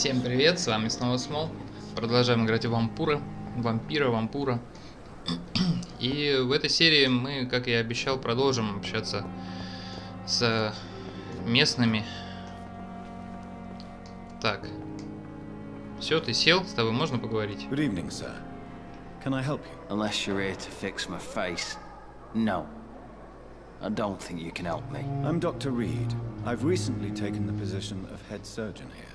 Всем привет, с вами снова Смол. Продолжаем играть в вампира. И в этой серии мы, как я и обещал, продолжим общаться с местными. Так. Все, ты сел? С тобой можно поговорить? Good evening, sir. Can I help you? Unless you're here to fix my face. No. I don't think you can help me. I'm Dr. Reed. I've recently taken the position of head surgeon here.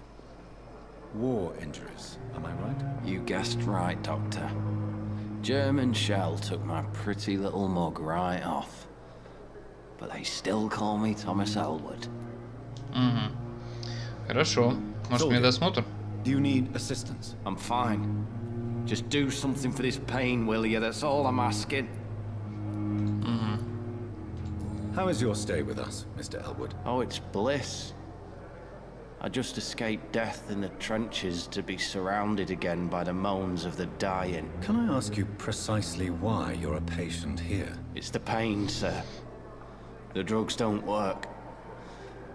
War injuries, am I right? You guessed right, Doctor. German shell took my pretty little mug right off. But they still call me Thomas Elwood. Угу. Хорошо. Может, мне досмотр? Do you need assistance? I'm fine. Just do something for this pain, will you? That's all I'm asking. How is your stay with us, Mr. Elwood? Oh, it's bliss. I just escaped death in the trenches to be surrounded again by the moans of the dying. Can I ask you precisely why you're a patient here? It's the pain, sir. The drugs don't work.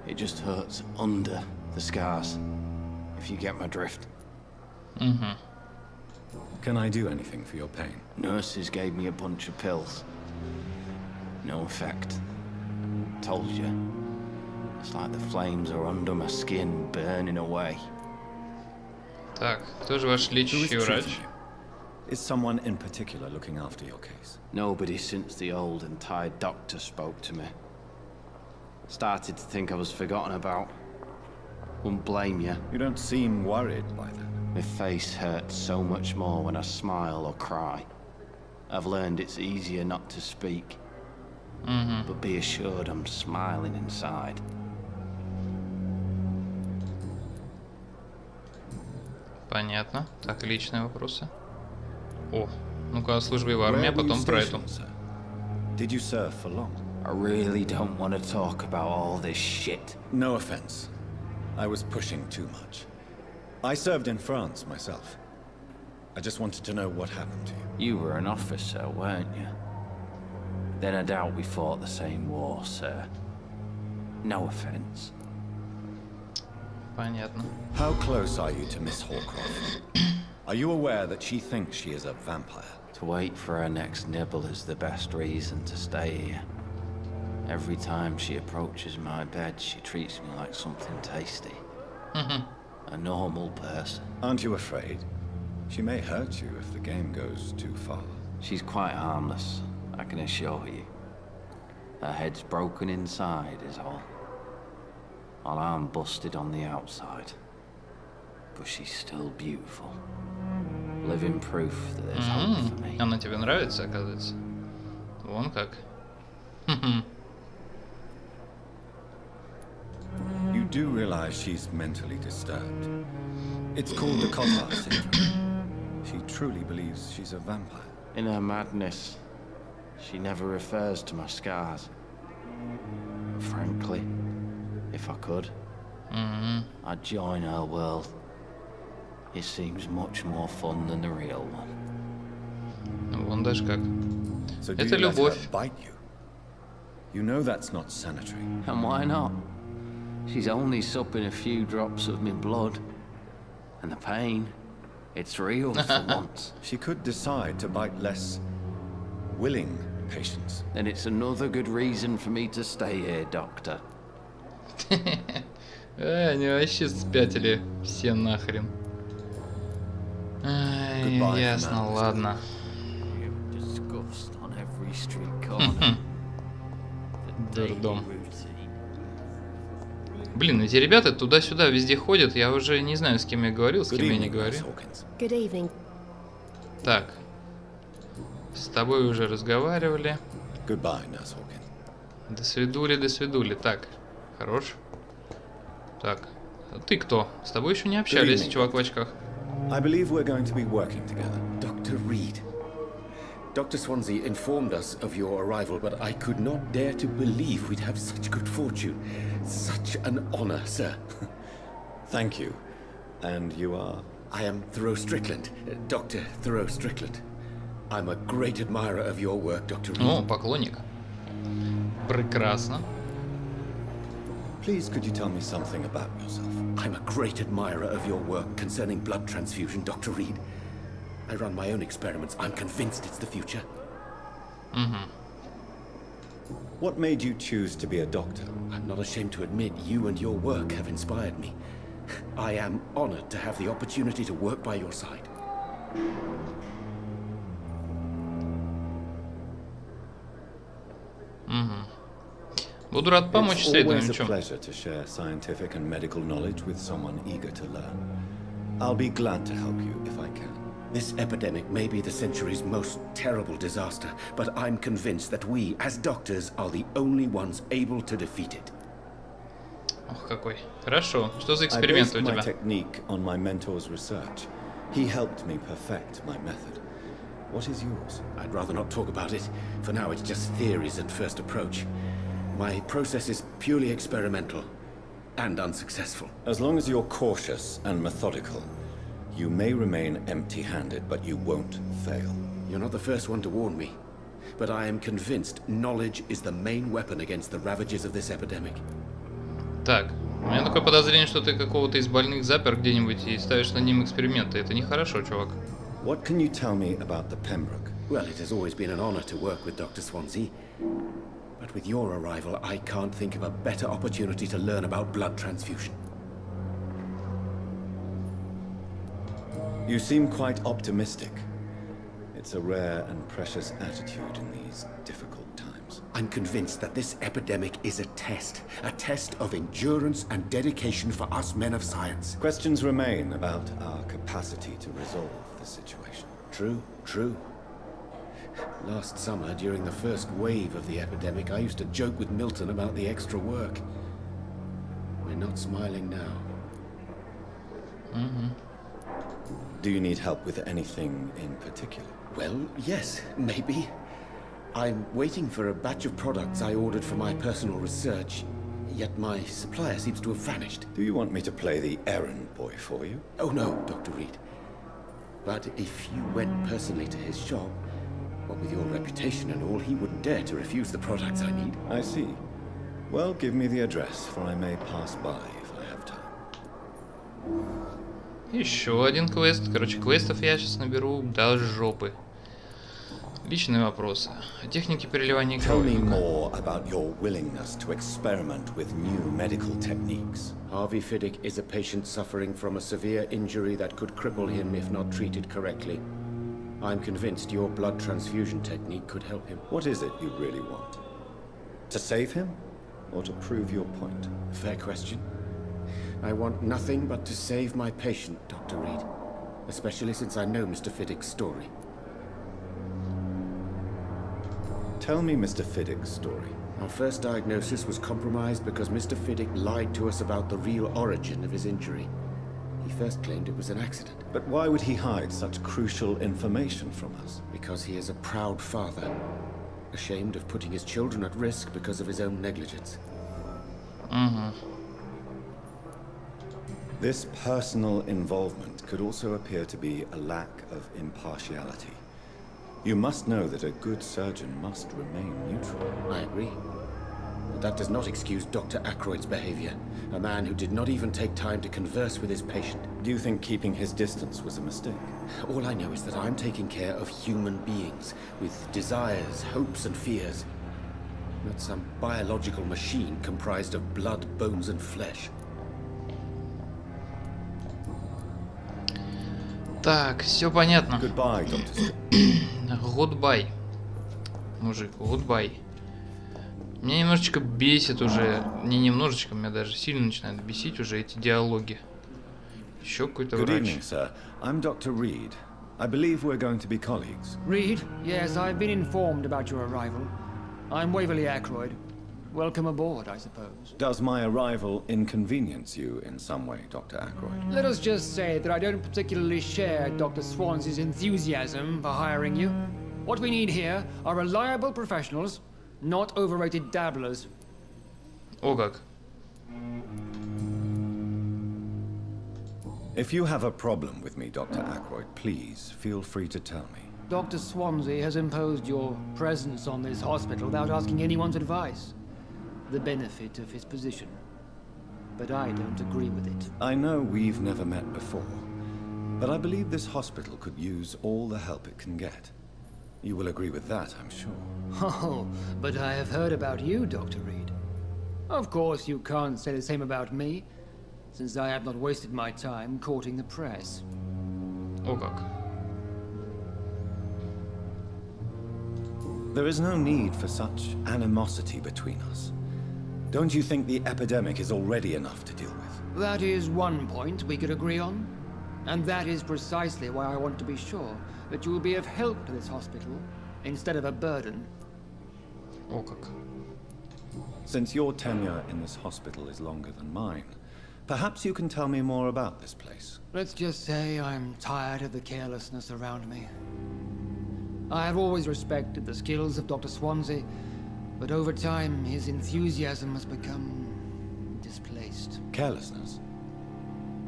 It just hurts under the scars, if you get my drift. Can I do anything for your pain? Nurses gave me a bunch of pills. No effect. Told you. It's like the flames are under my skin, burning away. Так, кто же ваш Who is лечащий врач? treating you? Is someone in particular looking after your case? Nobody since the old and tired doctor spoke to me. Started to think I was forgotten about. Wouldn't blame you. You don't seem worried by that. My face hurts so much more when I smile or cry. I've learned it's easier not to speak. But be assured I'm smiling inside. Понятно. Так, личные вопросы. О, ну-ка о службе в армии, а Where were you потом про эту. stationed, sir? Did you serve for long? I really don't want to talk about all this shit. No offense. I was pushing too much. I served in France myself. I just wanted to know what happened to you. You were an officer, weren't you? Then I doubt we fought the same war, sir. No offense. Понятно. How close are you to Miss Hawcroft? Are you aware that she thinks she is a vampire? To wait for her next nibble is the best reason to stay here. Every time she approaches my bed, she treats me like something tasty. A normal person. Aren't you afraid? She may hurt you if the game goes too far. She's quite harmless, I can assure you. Her head's broken inside is all. While I'm busted on the outside. But she's still beautiful. Living proof that there's hope for me. Она тебе нравится, оказывается? Вон как. You do realize she's mentally disturbed. It's called the Cotard syndrome. She truly believes she's a vampire. In her madness, she never refers to my scars. Frankly, if I could, I'd join her world. It seems much more fun than the real one. Вон даже как. So do Это you let her любовь. bite you? You know that's not sanitary. And why not? She's only supping a few drops of my blood. And the pain, it's real for once. She could decide to bite less willing patients. Then it's another good reason for me to stay here, Doctor. Они вообще спятили все нахрен. Ай, Goodbye for ясно, now, ладно. Disgust on every street corner. Дурдом. Блин, эти ребята туда-сюда везде ходят, я уже не знаю, с кем я говорил, с Good кем я не evening, Miss говорил. Hawkins. Good evening. Так. С тобой уже разговаривали. Goodbye, Nurse Hawkins. До свидули. Так, хорош. Так, а ты кто? С тобой еще не общались, evening, чувак в очках. I believe we're going to be working together. Dr. Reed. Dr. Swansea informed us of your arrival, but I could not dare to believe we'd have such good fortune. Such an honor, sir. Thank you. And you are? I am Thoreau Strickland, Dr. Thoreau Strickland. I'm a great admirer of your work, Dr. Reed. О, поклонник. Прекрасно. Please, could you tell me something about yourself? I'm a great admirer of your work concerning blood transfusion, Dr. Reed. I run my own experiments. I'm convinced it's the future. What made you choose to be a doctor? I'm not ashamed to admit you and your work have inspired me. I am honored to have the opportunity to work by your side. Буду рад помочь It's always a исследователям. pleasure to share scientific and medical knowledge with someone eager to learn. I'll be glad to help you if I can. This epidemic may be the century's most terrible disaster, but I'm convinced that we, as doctors, are the only ones able to defeat it. Ох, какой. Хорошо. Что за I эксперименты based у my тебя? technique on my mentor's research. He helped me perfect my method. What is yours? I'd rather not talk about it. For now, it's just theories and first approach. My process is purely experimental and unsuccessful. As long as you're cautious and methodical, you may remain empty-handed, but you won't fail. You're not the first one to warn me, but I am convinced knowledge is the main weapon against the ravages of this epidemic. Так, у меня такое подозрение, что ты какого-то из больных запер где-нибудь и ставишь над ним эксперименты. Это нехорошо, чувак. What can you tell me about the Pembroke? Well, it has always been an honor to work with Dr. Swansea. But with your arrival, I can't think of a better opportunity to learn about blood transfusion. You seem quite optimistic. It's a rare and precious attitude in these difficult times. I'm convinced that this epidemic is a test of endurance and dedication for us men of science. Questions remain about our capacity to resolve the situation. True, true. Last summer, during the first wave of the epidemic, I used to joke with Milton about the extra work. We're not smiling now. Do you need help with anything in particular? Well, yes, maybe. I'm waiting for a batch of products I ordered for my personal research, yet my supplier seems to have vanished. Do you want me to play the errand boy for you? Oh no, Dr. Reed. But if you went personally to his shop, what with your reputation and all, he wouldn't dare to refuse the products I need. I see. Well, give me the address, for I may pass by if I have time. Еще один квест. Короче, квестов я сейчас наберу до жопы. Личные вопросы. О технике переливания Tell me крови. more about your willingness to experiment with new medical techniques. Harvey Fiddick is a patient suffering from a severe injury that could cripple him if not treated correctly. I'm convinced your blood transfusion technique could help him. What is it you really want? To save him? Or to prove your point? Fair question. I want nothing but to save my patient, Dr. Reed. Especially since I know Mr. Fiddick's story. Tell me Mr. Fiddick's story. Our first diagnosis was compromised because Mr. Fiddick lied to us about the real origin of his injury. He first claimed it was an accident. But why would he hide such crucial information from us? Because he is a proud father, ashamed of putting his children at risk because of his own negligence. This personal involvement could also appear to be a lack of impartiality. You must know that a good surgeon must remain neutral. I agree. But that does not excuse Dr. Ackroyd's behavior, a man who did not even take time to converse with his patient. Do you think keeping his distance was a mistake? All I know is that I'm taking care of human beings with desires, hopes, and fears. Not some biological machine comprised of blood, bones, and flesh. Так, все понятно. Goodbye, Dr. St. Гудбай. Мужик, гудбай. Меня немножечко бесит уже, не немножечко, меня даже сильно начинают бесить уже эти диалоги. Еще какой-то Good врач. evening, sir. I'm Dr. Reed. I believe we're going to be colleagues. Reed? Yes, I've been informed about your arrival. I'm Waverly Ackroyd. Welcome aboard, I suppose. Does my arrival inconvenience you in some way, Dr. Ackroyd? Let us just say that I don't particularly share Dr. Swansea's enthusiasm for hiring you. What we need here are reliable professionals, not overrated dabblers. О как. If you have a problem with me, Dr. Ackroyd, please feel free to tell me. Dr. Swansea has imposed your presence on this hospital without asking anyone's advice. The benefit of his position. but I don't agree with it. I know we've never met before, but I believe this hospital could use all the help it can get. You will agree with that, I'm sure. Oh, but I have heard about you, Dr. Reed. Of course, you can't say the same about me, since I have not wasted my time courting the press. О как. There is no need for such animosity between us. Don't you think the epidemic is already enough to deal with? That is one point we could agree on. And that is precisely why I want to be sure that you will be of help to this hospital, instead of a burden. О как. Since your tenure in this hospital is longer than mine, perhaps you can tell me more about this place. Let's just say I'm tired of the carelessness around me. I have always respected the skills of Dr. Swansea, but over time his enthusiasm has become displaced. Carelessness?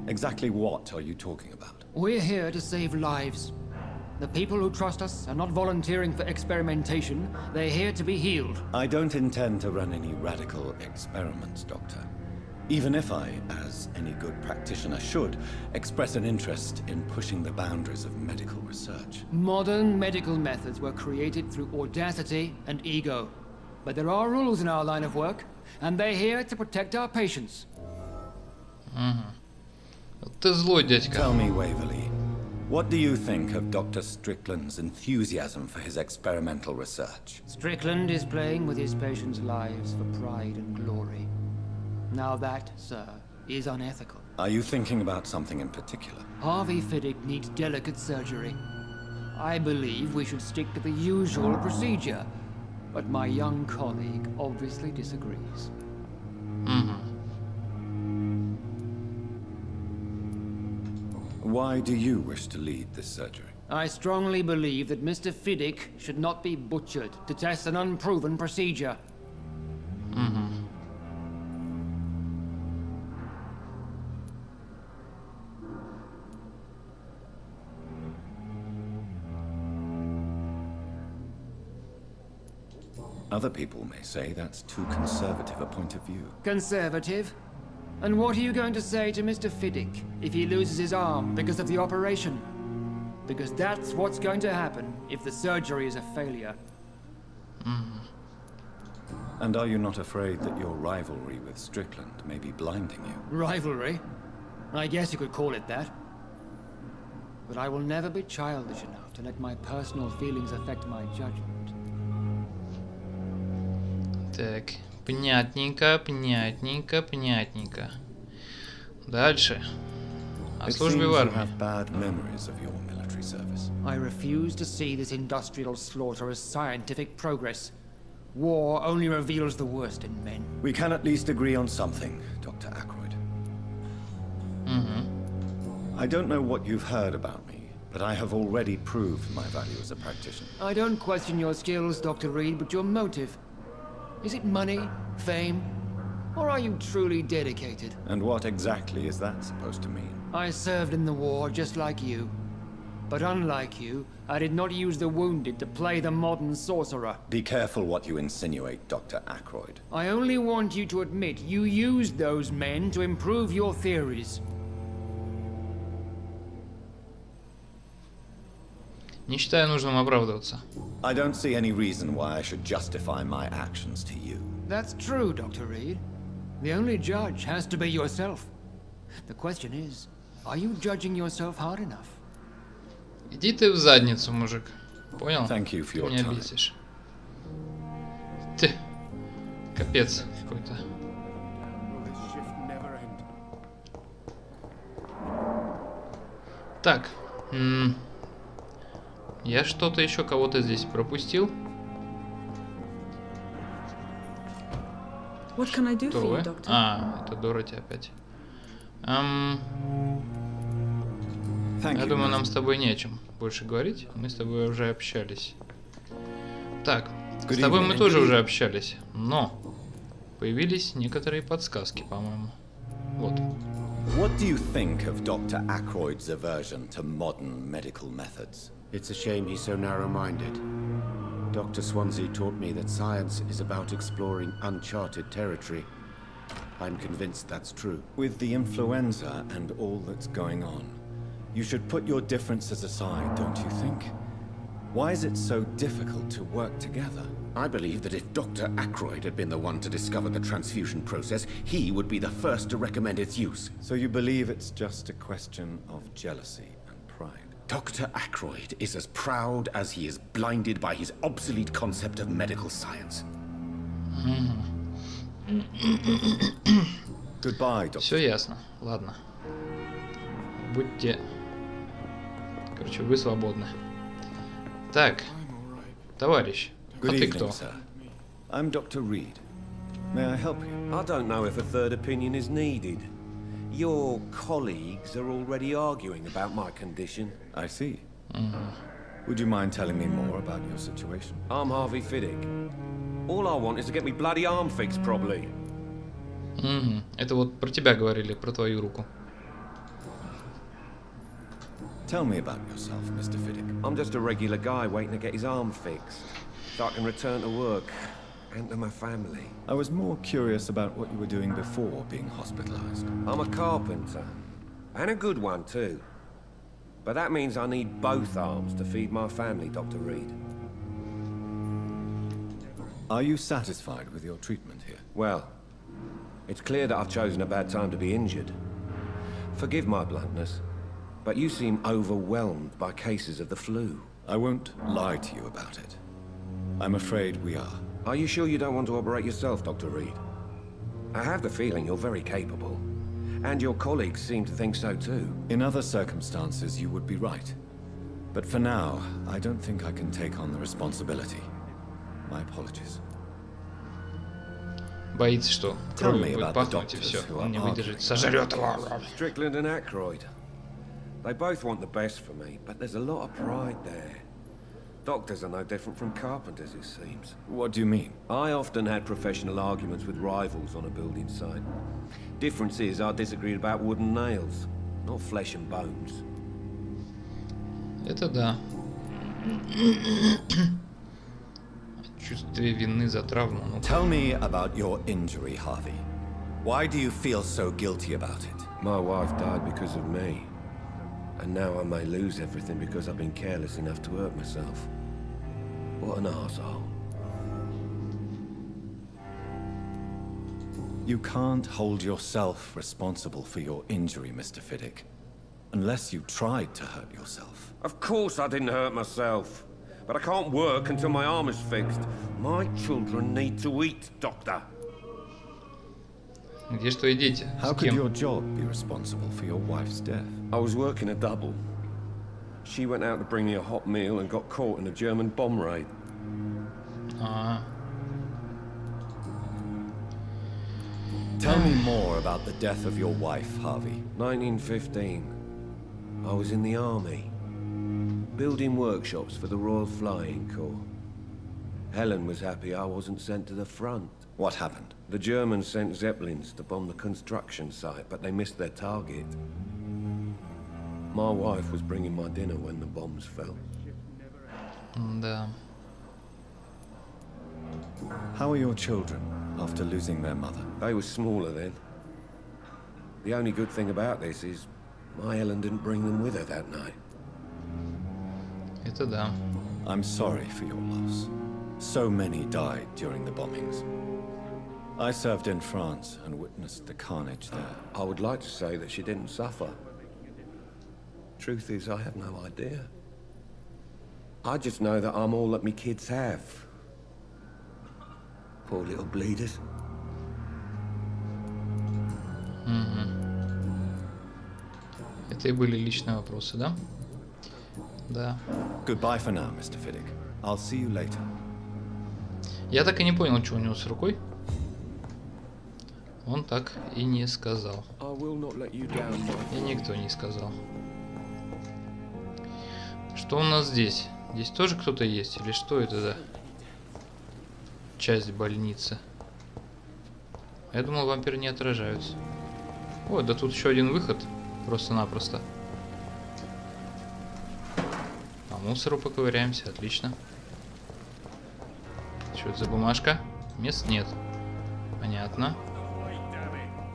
Exactly what are you talking about? We're here to save lives. The people who trust us are not volunteering for experimentation. They're here to be healed. I don't intend to run any radical experiments, Doctor. Even if I, as any good practitioner should, express an interest in pushing the boundaries of medical research. Modern medical methods were created through audacity and ego. But there are rules in our line of work, and they're here to protect our patients. Ты злой, дядька. Tell me, Waverly, what do you think of Dr. Strickland's enthusiasm for his experimental research? Strickland is playing with his patients' lives for pride and glory. Now that, sir, is unethical. Are you thinking about something in particular? Harvey Fiddick needs delicate surgery. I believe we should stick to the usual procedure, but my young colleague obviously disagrees. Why do you wish to lead this surgery? I strongly believe that Mr. Fiddick should not be butchered to test an unproven procedure. Other people may say that's too conservative a point of view. Conservative? And what are you going to say to Mr. Fiddick if he loses his arm because of the operation? Because that's what's going to happen if the surgery is a failure. And are you not afraid that your rivalry with Strickland may be blinding you? Rivalry? I guess you could call it that. But I will never be childish enough to let my personal feelings affect my judgment. Так, понятненько, понятненько, понятненько. Дальше. О It службе seems в you армии. have bad memories of your military service. I refuse to see this industrial slaughter as scientific progress. War only reveals the worst in men. We can at least agree on something, Dr. Ackroyd. I don't know what you've heard about me, but I have already proved my value as a practitioner. I don't question your skills, Dr. Reed, but your motive. Is it money, fame, or are you truly dedicated? And what exactly is that supposed to mean? I served in the war just like you. But unlike you, I did not use the wounded to play the modern sorcerer. Be careful what you insinuate, Dr. Ackroyd. I only want you to admit you used those men to improve your theories. Не считаю нужным оправдываться. I don't see any reason why I should justify my actions to you. That's true, Dr. Reed. The only judge has to be yourself. The question is, are you judging yourself hard enough? Иди ты в задницу, мужик. Понял? Thank you for Ты your меня time. бесишь. Ты. Капец какой-то. Так. Я что-то еще кого-то здесь пропустил. What can I do Кто for вы? you, Doctor? А, это Дороти опять. Thank Я you, думаю, Miss. нам с тобой не о чем больше говорить. Мы с тобой уже общались. Так, с Good тобой evening. мы тоже уже общались, но появились некоторые подсказки, по-моему. Вот. What do you think of Dr. Ackroyd's aversion to modern medical methods? It's a shame he's so narrow-minded. Dr. Swansea taught me that science is about exploring uncharted territory. I'm convinced that's true. With the influenza and all that's going on, you should put your differences aside, don't you think? Why is it so difficult to work together? I believe that if Dr. Ackroyd had been the one to discover the transfusion process, he would be the first to recommend its use. So you believe it's just a question of jealousy and pride? Dr. Ackroyd is as proud as he is blinded by his obsolete concept of medical science. Goodbye, Doctor. Все ясно. Ладно. Будьте... Короче, вы свободны. Так, товарищ, а Good ты evening, кто? sir. I'm Dr. Reed. May I help you? I don't know if a third opinion is needed. Your colleagues are already arguing about my condition. I see. Would you mind telling me more about your situation? I'm Harvey Fiddick. All I want is to get me bloody arm fixed properly. Это вот про тебя говорили, про твою руку. Tell me about yourself, Mr. Fiddick. I'm just a regular guy waiting to get his arm fixed, so I can return to work and to my family. I was more curious about what you were doing before being hospitalized. I'm a carpenter, and a good one too. But that means I need both arms to feed my family, Dr. Reed. Are you satisfied with your treatment here? Well, it's clear that I've chosen a bad time to be injured. Forgive my bluntness, but you seem overwhelmed by cases of the flu. I won't lie to you about it. I'm afraid we are. Are you sure you don't want to operate yourself, Dr. Reed? I have the feeling you're very capable, and your colleagues seem to think so too. In other circumstances, you would be right. But for now, I don't think I can take on the responsibility. My apologies. Боится, что Tell кровью me будет about the пахнуть и doctors все. who Он не are выдержит. arguing. Сожрет его. Strickland and Ackroyd. They both want the best for me, but there's a lot of pride there. Doctors are no different from carpenters, it seems. What do you mean? I often had professional arguments with rivals on a building site. Difference is I disagreed about wooden nails, not flesh and bones. Это да. Чувствие вины за травму. Ну, Tell me about your injury, Harvey. Why do you feel so guilty about it? My wife died because of me. And now I may lose everything because I've been careless enough to hurt myself. What an arsehole. You can't hold yourself responsible for your injury, Mr. Fiddick. Unless you tried to hurt yourself. Of course I didn't hurt myself. But I can't work until my arm is fixed. My children need to eat, Doctor. где же твои дети? How С could кем? your job be responsible for your wife's death? I was working a double. She went out to bring me a hot meal and got caught in a German bomb raid. А, Tell me more about the death of your wife, Harvey. 1915. I was in the army, building workshops for the Royal Flying Corps. Helen was happy I wasn't sent to the front. What happened? The Germans sent Zeppelins to bomb the construction site, but they missed their target. My wife was bringing my dinner when the bombs fell. да. How are your children after losing their mother? They were smaller then. The only good thing about this is my Helen didn't bring them with her that night. Это да. I'm sorry for your loss. So many died during the bombings. I served in France and witnessed the carnage there. I would like to say that she didn't suffer. Truth is, I have no idea. I just know that I'm all that me kids have. Poor little bleeders. Это и были личные вопросы, да? Да. Goodbye for now, Mr. Fiddick. I'll see you later. Я так и не понял, что у него с рукой. Он так и не сказал. I will not let you down, Mike. И никто не сказал. Что у нас здесь? Здесь тоже кто-то есть? Или что это за часть больницы? Я думал, вампиры не отражаются. О, да тут еще один выход. Просто-напросто. По мусору поковыряемся. Отлично. Что это за бумажка? Мест нет. Понятно.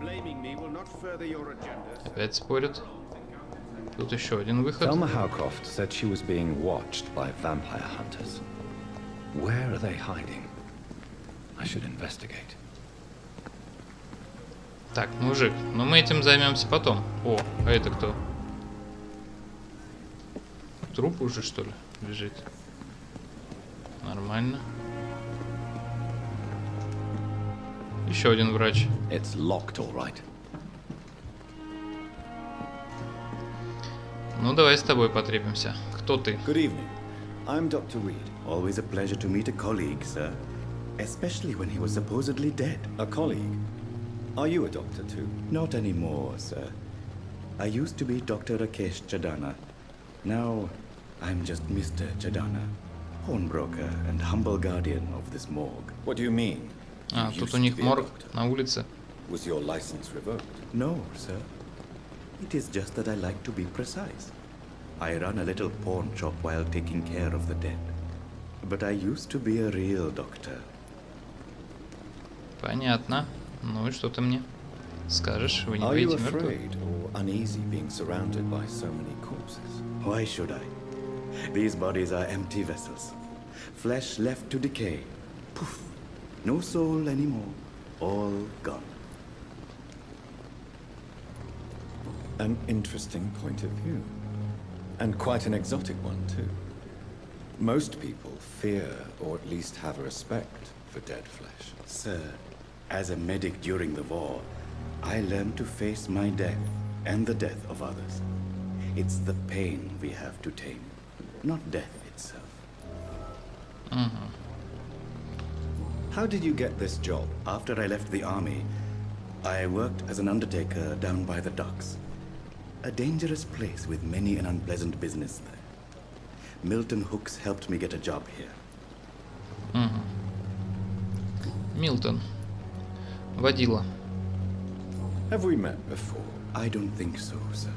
Blaming me will not further your agenda. Опять спорят. Тут еще один выход. Thelma Howcroft said she was being watched by vampire hunters. Where are they hiding? I should investigate. Так, мужик, но мы этим займемся потом. О, а это кто? Труп уже, что ли, лежит? Нормально. Еще один врач. It's locked, all right. Ну, давай с тобой потрепимся. Кто ты? Good evening. I'm Dr. Reed. Always a pleasure to meet a colleague, sir. Especially when he was supposedly dead. A colleague. Are you a doctor too? Not anymore, sir. I used to be Dr. Rakesh Chadana. Now, I'm just Mr. Chadana, pawnbroker and humble guardian of this morgue. What do you mean? А, You тут used у to них be a морг doctor. на улице. Was your license revoked? No, sir. It is just that I like to be precise. I run a little pawn shop while taking care of the dead. But I used to be a real doctor. Понятно. Ну и что ты мне скажешь? Вы не Are you боитесь мертвых? afraid or uneasy being surrounded by so many corpses? Why should I? These bodies are empty vessels. Flesh left to decay. Poof. No soul anymore. All gone. An interesting point of view. And quite an exotic one, too. Most people fear, or at least have a respect, for dead flesh. Sir, as a medic during the war, I learned to face my death and the death of others. It's the pain we have to tame, not death itself. How did you get this job? After I left the army, I worked as an undertaker down by the docks. A dangerous place with many an unpleasant business there. Milton Hooks helped me get a job here. Милтон. Водила. Have we met before? I don't think so, sir.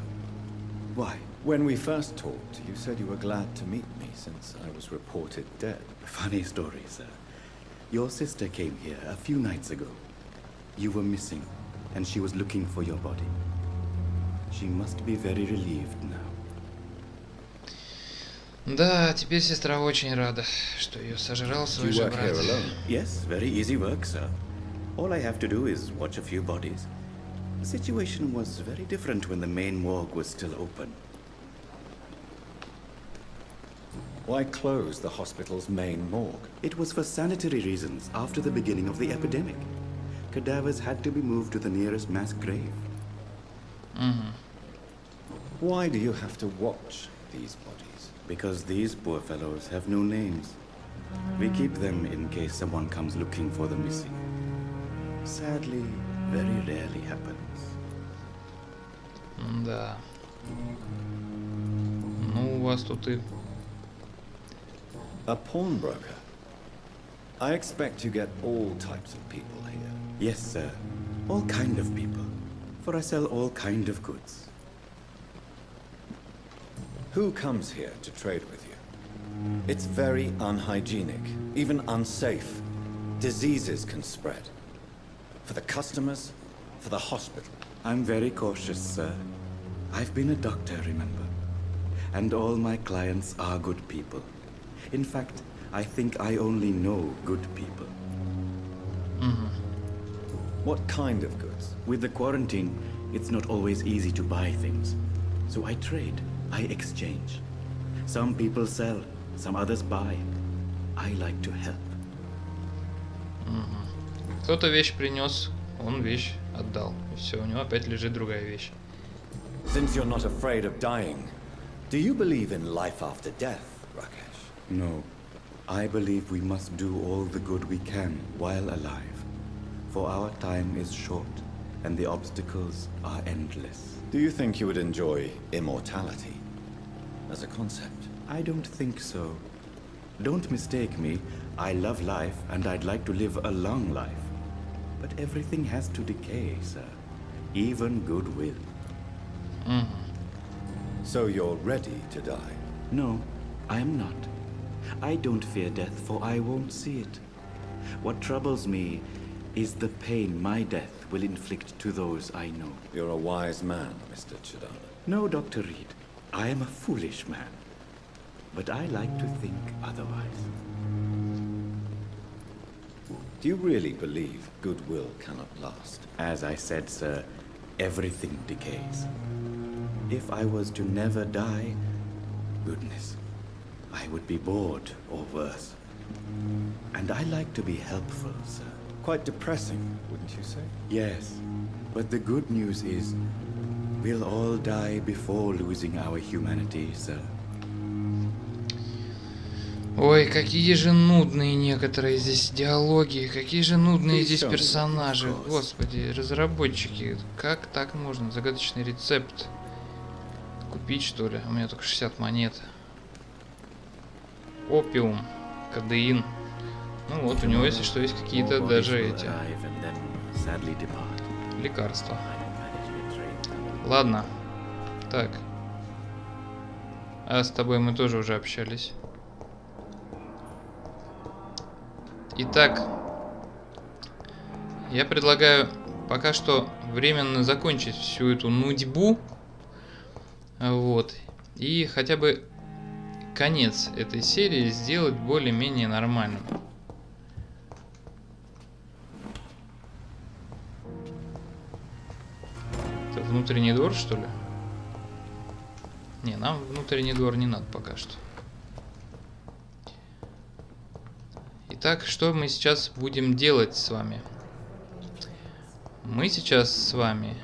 Why? When we first talked, you said you were glad to meet me since I was reported dead. Funny story, sir. Your sister came here a few nights ago. You were missing, and she was looking for your body. She must be very relieved now. Да, теперь сестра очень рада, что ее сожрал свой You же work here брат. alone? Yes, very easy work, sir. All I have to do is watch a few bodies. The situation was very different when the main morgue was still open. Why close the hospital's main morgue? It was for sanitary reasons after the beginning of the epidemic. Cadavers had to be moved to the nearest mass grave. Why do you have to watch these bodies? Because these poor fellows have no names. We keep them in case someone comes looking for the missing. Sadly, very rarely happens. Да. Ну, у вас тут и... A pawnbroker? I expect you get all types of people here. Yes, sir. All kind of people. For I sell all kind of goods. Who comes here to trade with you? It's very unhygienic, even unsafe. Diseases can spread. For the customers, for the hospital. I'm very cautious, sir. I've been a doctor, remember? And all my clients are good people. In fact, I think I only know good people. What kind of goods? With the quarantine, it's not always easy to buy things. So I trade, I exchange. Some people sell, some others buy. I like to help. Кто-то вещь принес, он вещь отдал. И все, у него опять лежит другая вещь. Since you're not afraid of dying, do you believe in life after death, Rakesh? No, I believe we must do all the good we can while alive. For our time is short, and the obstacles are endless. Do you think you would enjoy immortality as a concept? I don't think so. Don't mistake me. I love life, and I'd like to live a long life. But everything has to decay, sir. Even goodwill. So you're ready to die? No, I am not. I don't fear death, for I won't see it. What troubles me is the pain my death will inflict to those I know. You're a wise man, Mr. Chidana. No, Dr. Reed. I am a foolish man. But I like to think otherwise. Do you really believe goodwill cannot last? As I said, sir, everything decays. If I was to never die, goodness, I would be bored or worse. And I like to be helpful, sir. Quite depressing, wouldn't you say? Yes, but the good news is, we'll all die before losing our humanity, sir. Ой, какие же нудные некоторые здесь диалоги, какие же нудные здесь персонажи. Господи, разработчики, как так можно? Загадочный рецепт. Купить, что ли? У меня только 60 монет. Опиум, кадеин. Ну вот, у него, если что, есть какие-то даже эти лекарства. Ладно. Так. А с тобой мы тоже уже общались. Итак, я предлагаю пока что временно закончить всю эту нудьбу. Вот. И хотя бы конец этой серии сделать более-менее нормальным. Это внутренний двор, что ли? Не, нам внутренний двор не надо пока что. Итак, что мы сейчас будем делать с вами? Мы сейчас с вами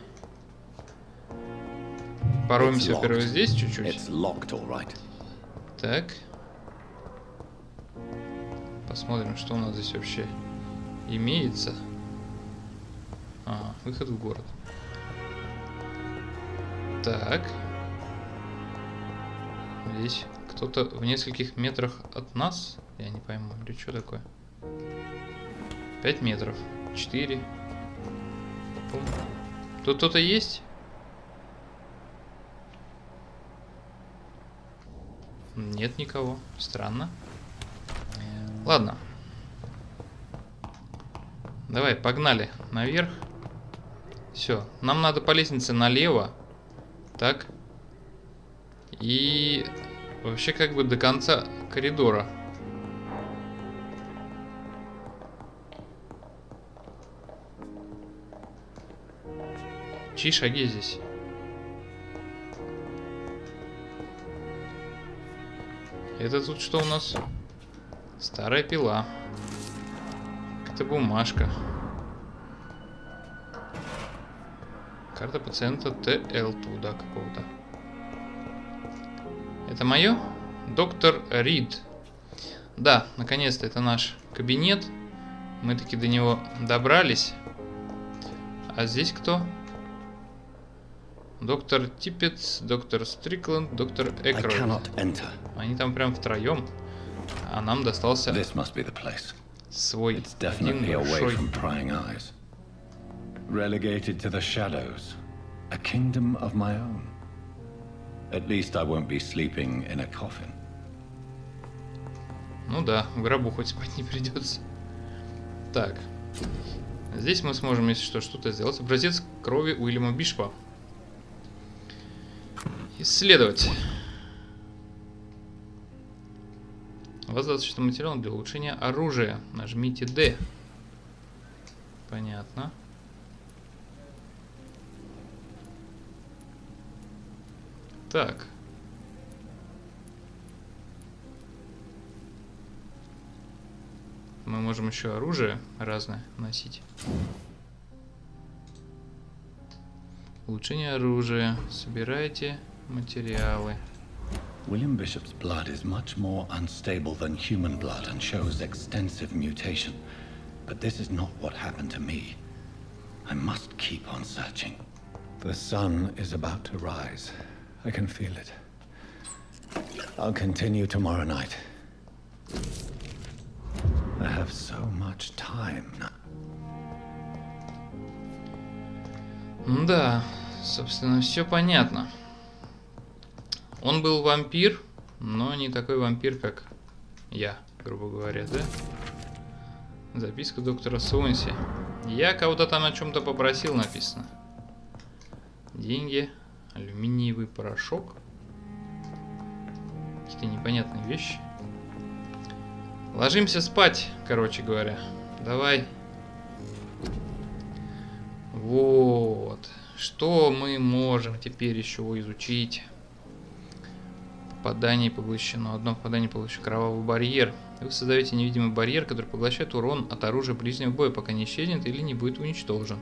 пороемся, во-первых, здесь чуть-чуть. Так. Посмотрим, что у нас здесь вообще имеется. Ага, выход в город. Так. Здесь кто-то в нескольких метрах от нас. Я не пойму, или что такое? 5 метров. 4. Тут кто-то есть? Нет никого. Странно. Ладно. Давай, погнали наверх. Все. Нам надо по лестнице налево. Так. И вообще как бы до конца коридора. Чьи шаги здесь? Это тут что у нас? Старая пила. Какая-то бумажка. Карта пациента ТЛ туда какого-то. Это мое? Доктор Рид. Да, наконец-то это наш кабинет. Мы таки до него добрались. А здесь кто? Доктор Типпетс, доктор Стрикленд, доктор Экройд. Они там прям втроем. А нам достался свой один большой. Relegated to the shadows, a kingdom of my own. At least I won't be sleeping in a coffin. Ну да, в гробу хоть спать не придется. Так. Здесь мы сможем, если что, что-то сделать. Образец крови Уильяма Бишопа. Исследовать. У вас достаточно материала для улучшения оружия. Нажмите D. Понятно. Так. Мы можем еще оружие разное носить. Улучшение оружия. Собирайте материалы. William Bishop's blood is much more unstable than human blood and shows extensive mutation. But this is not what happened to me. I must keep on searching. The sun is about to rise. I can feel it. I'll continue tomorrow night. I have so much time now. Да, собственно, все понятно. Он был вампир, но не такой вампир, как я, грубо говоря, да? Записка доктора Сонси. Я кого-то там о чем-то попросил, написано. Деньги, алюминиевый порошок. Какие-то непонятные вещи. Ложимся спать, короче говоря. Давай. Вот. Что мы можем теперь еще изучить? Попадание поглощено. Одно попадание поглощено. Кровавый барьер. Вы создаете невидимый барьер, который поглощает урон от оружия ближнего боя, пока не исчезнет или не будет уничтожен.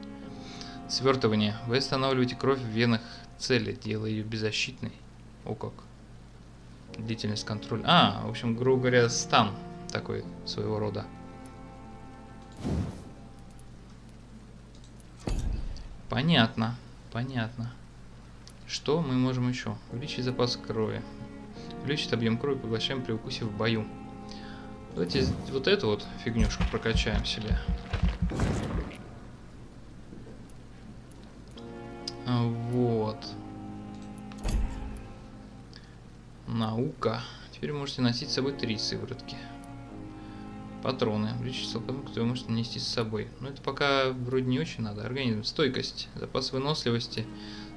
Свертывание. Вы останавливаете кровь в венах цели, делая ее беззащитной. О как. Длительность контроля. А, в общем, грубо говоря, стан такой своего рода. Понятно. Понятно. Что мы можем еще? Увеличить запас крови. Увеличить объем крови, поглощаем при укусе в бою. Давайте вот эту вот фигнюшку прокачаем себе. Вот. Наука. Теперь можете носить с собой 3 сыворотки. Патроны. Увеличить солдату, который вы можете нести с собой. Но это пока вроде не очень надо. Организм. Стойкость. Запас выносливости.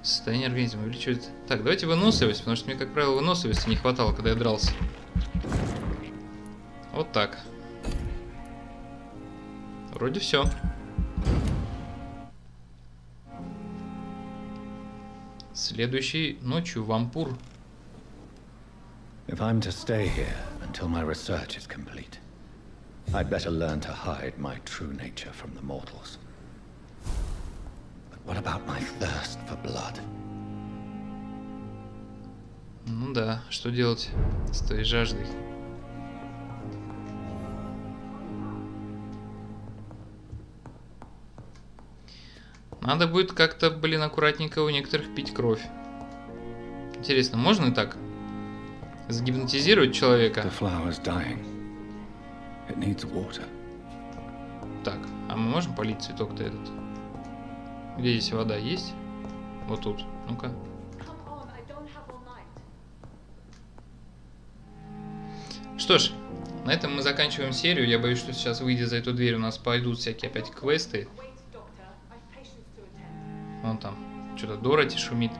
Состояние организма увеличивает. Так, давайте выносливость, потому что мне, как правило, выносливости не хватало, когда я дрался. Вот так. Вроде все. Следующей ночью вампир. If I'm to stay here until my research is complete, I'd better learn to hide my true nature from the mortals. But what about my thirst for blood? Ну да, что делать с той жаждой? Надо будет как-то, блин, аккуратненько у некоторых пить кровь. Интересно, можно и так? Загипнотизировать человека? The flower's dying. It needs water. Так, а мы можем полить цветок-то этот? Где здесь вода есть? Вот тут. Ну-ка. Что ж, на этом мы заканчиваем серию. Я боюсь, что сейчас, выйдя за эту дверь, у нас пойдут всякие опять квесты. Вон там что-то Дороти шумит.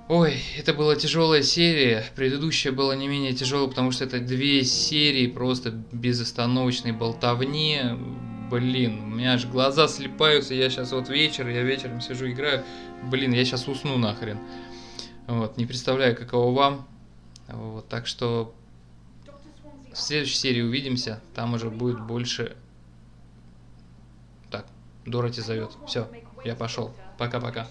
Ой, это была тяжелая серия. Предыдущая была не менее тяжелая, потому что это 2 серии просто безостановочной болтовни. Блин, у меня аж глаза слипаются. Я сейчас вот я вечером сижу, играю. Блин, я сейчас усну нахрен. Вот, не представляю, каково вам. Вот, так что в следующей серии увидимся. Там уже будет больше... Так, Дороти зовет. Все, я пошел. Пока-пока.